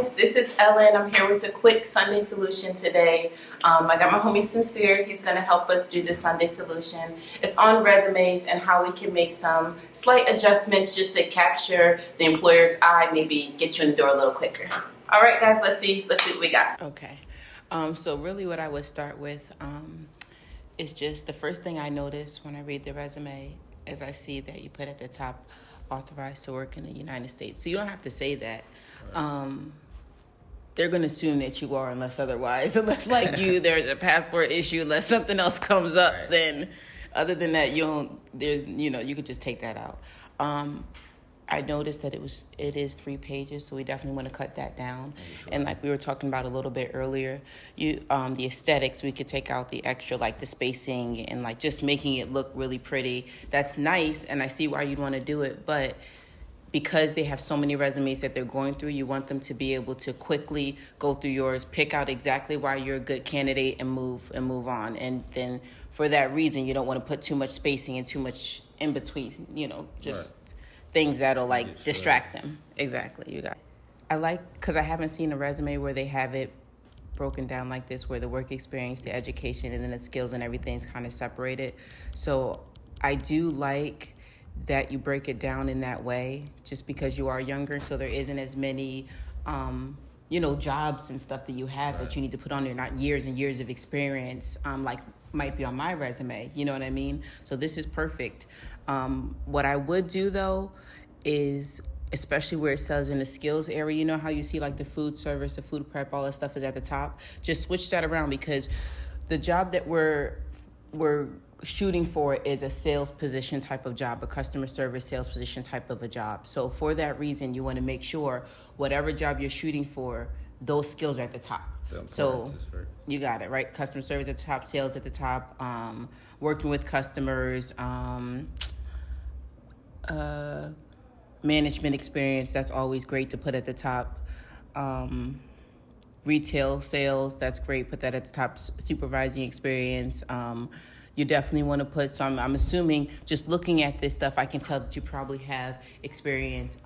guys, this is Ellen. I'm here with a quick Sunday solution today. I got my homie Sincere. He's going to help us do the Sunday solution. It's on resumes and how we can make some slight adjustments just to capture the employer's eye, maybe get you in the door a little quicker. All right, guys, let's see what we got. Okay. So really what I would start with is just the first thing I notice when I read the resume is I see that you put at the top, authorized to work in the United States. So you don't have to say that. They're going to assume that you are unless otherwise. Unless like there's a passport issue, unless something else comes up, then other than that, you could just take that out. I noticed that it is 3 pages, so we definitely want to cut that down. Sure. And like we were talking about a little bit earlier, the aesthetics, we could take out the extra, like the spacing and like just making it look really pretty. That's nice, and I see why you'd want to do it, but because they have so many resumes that they're going through, you want them to be able to quickly go through yours, pick out exactly why you're a good candidate and move on. And then for that reason, you don't want to put too much spacing and too much in between, things that'll like distract them. Exactly, you got it. I like, because I haven't seen a resume where they have it broken down like this, where the work experience, the education, and then the skills and everything's kind of separated. So I do like that you break it down in that way, just because you are younger, so there isn't as many jobs and stuff that you have that you need to put on there, not years and years of experience like might be on my resume, you know what I mean? So this is perfect. What I would do though is, especially where it says in the skills area, you know how you see like the food service, the food prep, all that stuff is at the top, just switch that around, because the job that we're shooting for is a sales position type of job, a customer service sales position type of a job. So for that reason, you want to make sure whatever job you're shooting for, those skills are at the top. So you got it, right? Customer service at the top, sales at the top, working with customers, management experience, that's always great to put at the top. Retail sales, that's great, put that at the top. Supervising experience, you definitely want to put some, I'm assuming, just looking at this stuff, I can tell that you probably have experience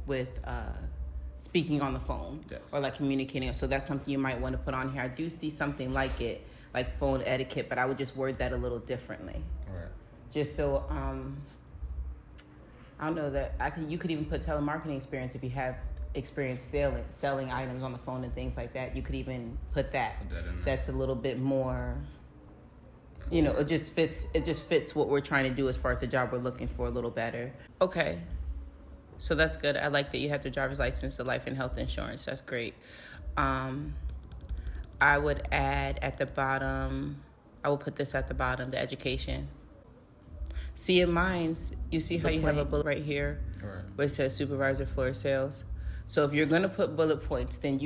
with speaking on the phone, yes, or like communicating. So that's something you might want to put on here. I do see something like it, like phone etiquette, but I would just word that a little differently. All right. Just so, I don't know, that you could even put telemarketing experience if you have experience selling items on the phone and things like that. You could even put that in there. That's a little bit more, it just fits what we're trying to do as far as the job we're looking for a little better. Okay. So that's good. I like that you have the driver's license, the life and health insurance. That's great. I would add at the bottom, I will put this at the bottom, the education. See, in mine's, you see how you have a bullet right here, right, where it says supervisor floor sales. So if you're going to put bullet points, then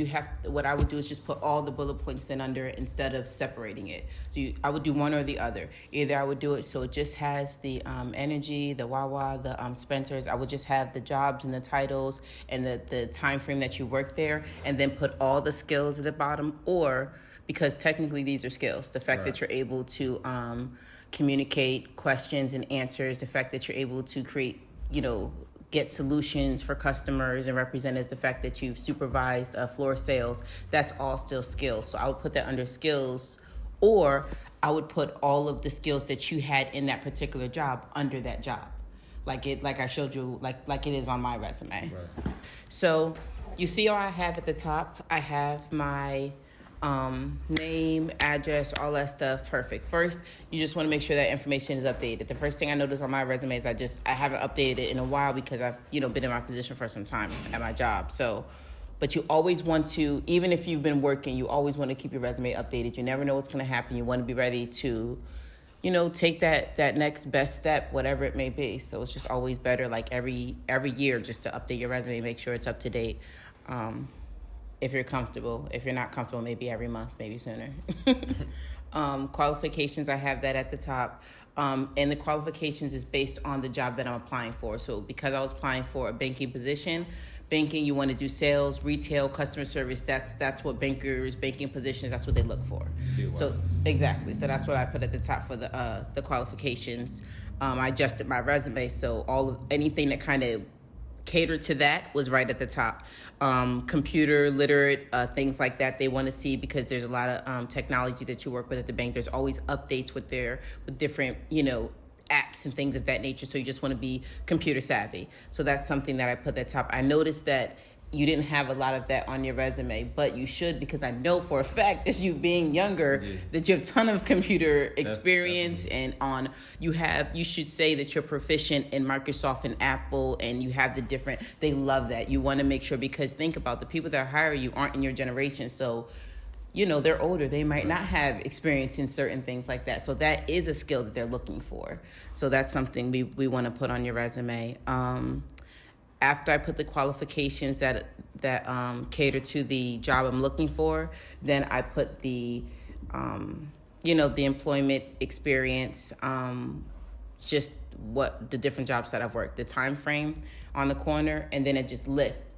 what I would do is just put all the bullet points then under it instead of separating it. So I would do one or the other. Either I would do it so it just has the Energy, the Wawa, the Spencer's. I would just have the jobs and the titles and the time frame that you work there, and then put all the skills at the bottom, or, because technically these are skills, the fact that you're able to communicate questions and answers, the fact that you're able to create, get solutions for customers and represent as the fact that you've supervised floor sales, that's all still skills. So I would put that under skills, or I would put all of the skills that you had in that particular job under that job. Like I showed you, like it is on my resume. Right. So you see all I have at the top? I have my name, address, all that stuff. Perfect. First, you just want to make sure that information is updated. The first thing I noticed on my resume is I haven't updated it in a while because I've, been in my position for some time at my job. So, but you always want to, even if you've been working, you always want to keep your resume updated. You never know what's going to happen. You want to be ready to, take that next best step, whatever it may be. So it's just always better, like every year, just to update your resume, make sure it's up to date. If you're comfortable. If you're not comfortable, maybe every month, maybe sooner. Qualifications, I have that at the top. And the qualifications is based on the job that I'm applying for. So because I was applying for a banking position, banking, you want to do sales, retail, customer service. That's what banking positions, that's what they look for. So exactly. So that's what I put at the top for the qualifications. I adjusted my resume, so anything that kind of cater to that was right at the top. Computer literate, things like that they want to see, because there's a lot of technology that you work with at the bank. There's always updates with different, apps and things of that nature. So you just want to be computer savvy. So that's something that I put at the top. I noticed that you didn't have a lot of that on your resume, but you should, because I know for a fact, as you being younger, that you have a ton of computer experience. And you should say that you're proficient in Microsoft and Apple, and you have they love that. You want to make sure, because think about the people that hire you aren't in your generation. So, they're older. They might not have experience in certain things like that. So that is a skill that they're looking for. So that's something we want to put on your resume. After I put the qualifications that cater to the job I'm looking for, then I put the employment experience, just what the different jobs that I've worked, the time frame on the corner, and then it just lists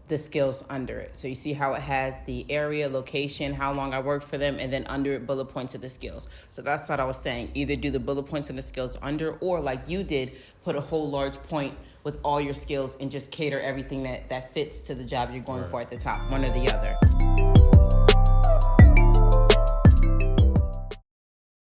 the skills under it. So you see how it has the area, location, how long I worked for them, and then under it, bullet points of the skills. So that's what I was saying. Either do the bullet points of the skills under, or like you did, put a whole large point with all your skills and just cater everything that fits to the job you're going for at the top, one or the other.